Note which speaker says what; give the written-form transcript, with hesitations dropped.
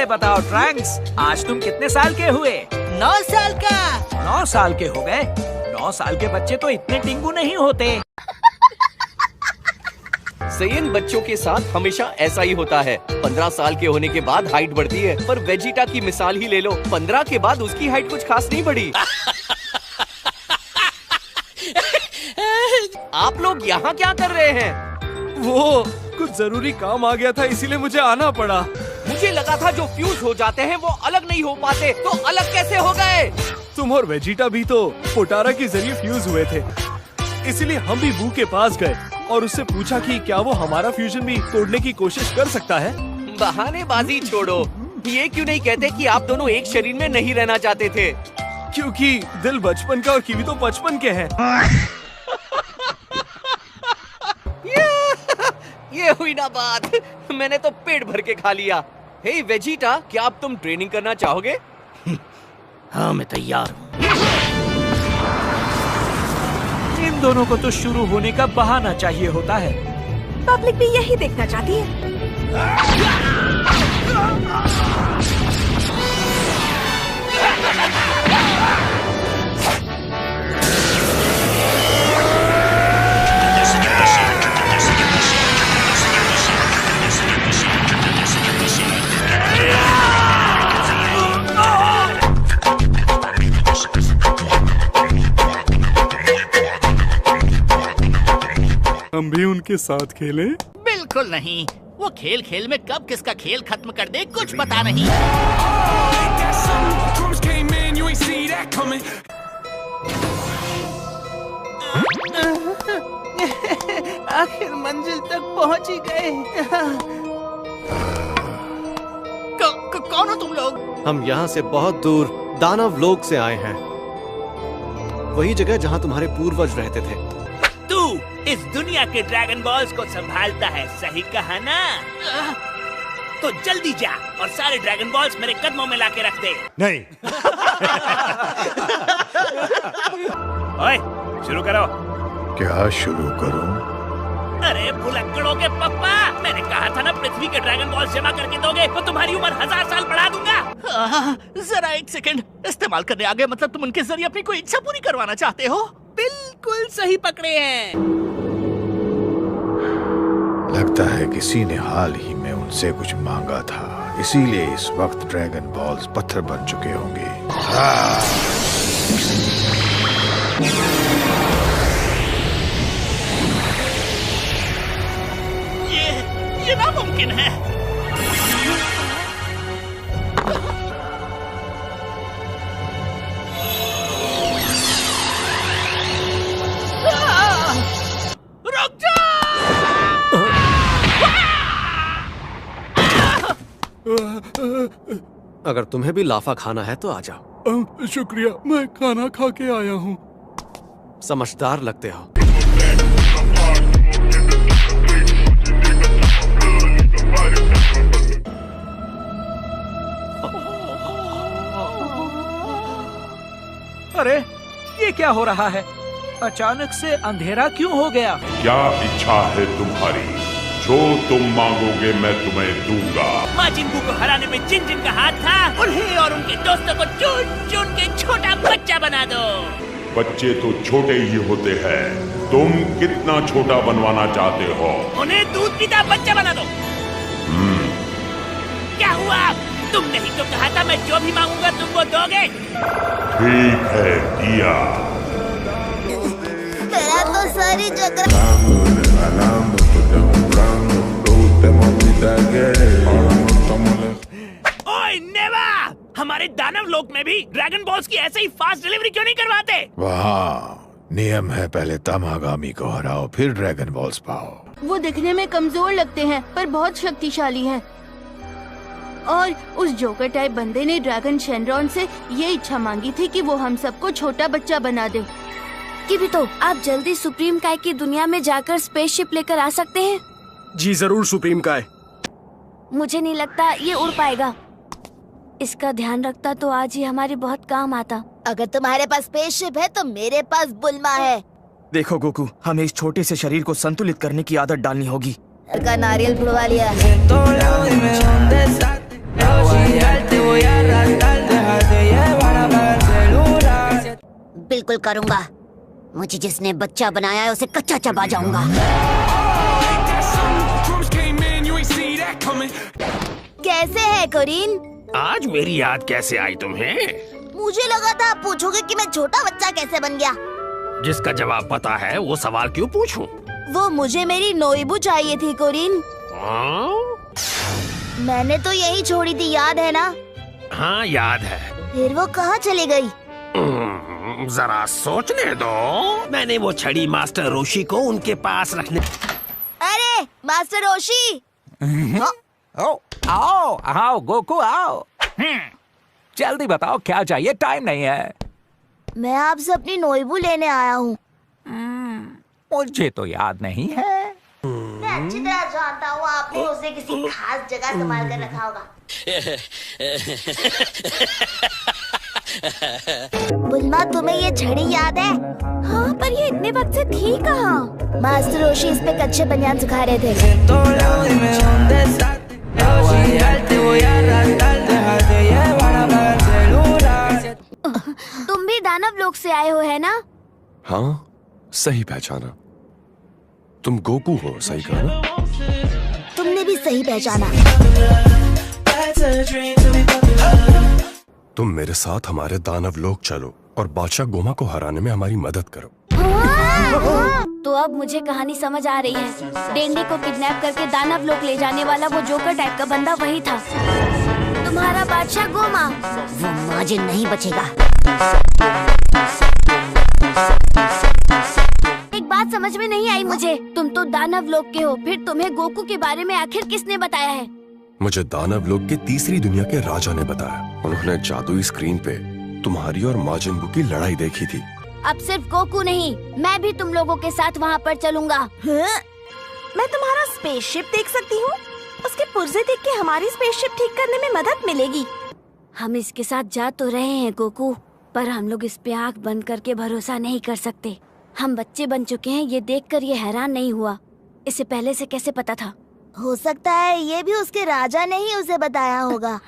Speaker 1: ये बताओ ट्रैंक्स, आज तुम कितने साल के हुए?
Speaker 2: 9 साल का।
Speaker 1: 9 साल के हो गए? 9 साल के बच्चे तो इतने टिंगू नहीं होते।
Speaker 3: सेयन बच्चों के साथ हमेशा ऐसा ही होता है। 15 साल के होने के बाद हाइट बढ़ती है, पर वेजिटा की मिसाल ही ले लो, 15 के बाद उसकी हाइट कुछ खास नहीं बढ़ी। आप लोग यहाँ क्या कर रहे हैं?
Speaker 4: वो कुछ जरूरी काम आ गया था, इसीलिए मुझे आना पड़ा।
Speaker 3: मुझे लगा था जो फ्यूज हो जाते हैं वो अलग नहीं हो पाते, तो अलग कैसे हो गए?
Speaker 4: तुम और वेजिटा भी तो पोटारा के जरिए फ्यूज हुए थे, इसीलिए हम भी बू के पास गए और उससे पूछा कि क्या वो हमारा फ्यूजन भी तोड़ने की कोशिश कर सकता है।
Speaker 3: बहानेबाजी छोड़ो, ये क्यों नहीं कहते कि आप दोनों एक शरीर में नहीं रहना चाहते थे?
Speaker 4: क्योंकि दिल बचपन का और कीवी तो बचपन के हैं।
Speaker 3: ये हुई ना बात, मैंने तो पेट भर के खा लिया। हे वेजिटा, क्या अब तुम ट्रेनिंग करना चाहोगे?
Speaker 2: हाँ, मैं तैयार हूँ।
Speaker 1: इन दोनों को तो शुरू होने का बहाना चाहिए होता है।
Speaker 5: पब्लिक भी यही देखना चाहती है।
Speaker 4: हम भी उनके साथ खेलें?
Speaker 2: बिल्कुल नहीं, वो खेल खेल में कब किसका खेल खत्म कर दे कुछ पता नहीं।
Speaker 1: आखिर मंजिल तक पहुंच ही गए।
Speaker 2: कौन हो तुम लोग?
Speaker 6: हम यहाँ से बहुत दूर दानव लोक से आए हैं, वही जगह जहाँ तुम्हारे पूर्वज रहते थे।
Speaker 2: तू इस दुनिया के ड्रैगन बॉल्स को संभालता है, सही कहा ना? तो जल्दी जा और सारे ड्रैगन बॉल्स मेरे कदमों में लाके रख दे।
Speaker 4: नहीं।
Speaker 2: ओए, शुरू करो।
Speaker 7: क्या शुरू करूं?
Speaker 2: अरे भुलक्कड़ों के पप्पा, मैंने कहा था ना पृथ्वी के ड्रैगन बॉल्स जमा करके दोगे तो तुम्हारी उम्र 1000 साल बढ़ा दूंगा। जरा एक सेकंड, इस्तेमाल करने आगे मतलब तुम उनके जरिए अपनी कोई इच्छा पूरी करवाना चाहते हो?
Speaker 1: बिल्कुल सही पकड़े हैं।
Speaker 7: लगता है किसी ने हाल ही में उनसे कुछ मांगा था, इसीलिए इस वक्त ड्रैगन बॉल्स पत्थर बन चुके होंगे।
Speaker 2: ये नामुमकिन है। रुक जा!
Speaker 6: अगर तुम्हें भी लाफा खाना है तो आ जाओ।
Speaker 4: शुक्रिया, मैं खाना खा के आया हूँ।
Speaker 6: समझदार लगते हो।
Speaker 1: अरे ये क्या हो रहा है? अचानक से अंधेरा क्यों हो गया?
Speaker 8: क्या इच्छा है तुम्हारी? जो तुम मांगोगे मैं तुम्हें दूंगा।
Speaker 2: माँ जिंबू को हराने में जिन जिन का हाथ था, उन्हें और उनके दोस्तों को चुन चुन के छोटा बच्चा बना दो।
Speaker 8: बच्चे तो छोटे ही होते हैं, तुम कितना छोटा बनवाना चाहते हो?
Speaker 2: उन्हें दूध पीता बच्चा बना दो। क्या हुआ? तुमने ही तो कहा था मैं जो भी मांगूंगा तुम वो दोगे।
Speaker 8: ठीक है, दिया।
Speaker 5: तेरा तो सारी जगह।
Speaker 2: ओए नेवा, हमारे दानव लोक में भी ड्रैगन बॉल्स की ऐसे ही फास्ट डिलीवरी क्यों नहीं करवाते?
Speaker 7: वहाँ नियम है, पहले तमागामी को हराओ फिर ड्रैगन बॉल्स पाओ।
Speaker 5: वो दिखने में कमजोर लगते हैं पर बहुत शक्तिशाली हैं। और उस जोकर टाइप बंदे ने ड्रैगन शेनरॉन से ये इच्छा मांगी थी कि वो हम सबको छोटा बच्चा बना दे।
Speaker 9: किबितो, आप जल्दी सुप्रीम काय की दुनिया में जाकर स्पेसशिप लेकर आ सकते हैं?
Speaker 4: जी जरूर सुप्रीम काय।
Speaker 9: मुझे नहीं लगता ये उड़ पाएगा। इसका ध्यान रखता तो आज ही हमारे बहुत काम आता।
Speaker 5: अगर तुम्हारे पास स्पेसशिप है तो मेरे पास बुल्मा है।
Speaker 10: देखो गोकू, हमें इस छोटे से शरीर को संतुलित करने की आदत डालनी होगी।
Speaker 5: का नारियल फुड़वा लिया।
Speaker 11: बिल्कुल करूँगा। मुझे जिसने बच्चा बनाया है उसे कच्चा चबा जाऊंगा।
Speaker 9: कैसे है कोरिन?
Speaker 2: आज मेरी याद कैसे आई तुम्हें?
Speaker 11: मुझे लगा था आप पूछोगे कि मैं छोटा बच्चा कैसे बन गया।
Speaker 2: जिसका जवाब पता है वो सवाल क्यों पूछूं?
Speaker 9: वो मुझे मेरी नोइबू चाहिए थी कोरिन। मैंने तो यही छोड़ी थी, याद है ना?
Speaker 2: हाँ याद है।
Speaker 9: फिर वो कहाँ चली गई?
Speaker 2: जरा सोचने दो। मैंने वो छड़ी मास्टर रोशी को उनके पास रखने।
Speaker 9: अरे मास्टर रोशी!
Speaker 1: आओ आओ गोकू आओ। जल्दी बताओ क्या चाहिए, टाइम नहीं है।
Speaker 9: मैं आपसे अपनी नोइबू लेने आया हूँ।
Speaker 1: मुझे तो याद नहीं है।
Speaker 11: मैं अच्छी तरह जानता हूँ आपने उसे किसी खास जगह संभाल कर रखा होगा।
Speaker 9: बुलमा, तुम्हें ये छड़ी याद है? हाँ, पर ये इतने वक्त से थी कहाँ? मास्टर रोशी इस पे कच्चे बनियान सुखा रहे थे। तुम भी दानव लोक से आए हो है ना?
Speaker 12: हाँ, सही पहचाना। तुम गोकू हो, सही कहा ना?
Speaker 9: तुमने भी सही पहचाना।
Speaker 12: तुम मेरे साथ हमारे दानव लोक चलो और बादशाह गोमा को हराने में हमारी मदद करो।
Speaker 9: तो अब मुझे कहानी समझ आ रही है। डेंडी को किडनैप करके दानव लोक ले जाने वाला वो जोकर टाइप का बंदा वही था। तुम्हारा बादशाह गोमा।
Speaker 11: वो माजिद नहीं बचेगा।
Speaker 9: एक बात समझ में नहीं आई मुझे। तुम तो दानव लोक के हो, फिर तुम्हें गोकू के बारे में आखिर किसने बताया है?
Speaker 12: मुझे दानव लोक के तीसरी दुनिया के राजा ने बताया। उन्होंने जादुई स्क्रीन पे तुम्हारी और माजिन बू की लड़ाई देखी थी।
Speaker 9: अब सिर्फ गोकू नहीं, मैं भी तुम लोगों के साथ वहाँ पर चलूंगा।
Speaker 13: मैं तुम्हारा स्पेसशिप देख सकती हूँ? उसके पुर्जे देख के हमारी स्पेसशिप ठीक करने में मदद मिलेगी।
Speaker 9: हम इसके साथ जा तो रहे हैं गोकू, पर हम लोग इस पे आँख बंद करके भरोसा नहीं कर सकते। हम बच्चे बन चुके हैं, ये देखकर ये हैरान नहीं हुआ। इसे पहले से कैसे पता था?
Speaker 13: हो सकता है ये भी उसके राजा ने ही उसे बताया होगा।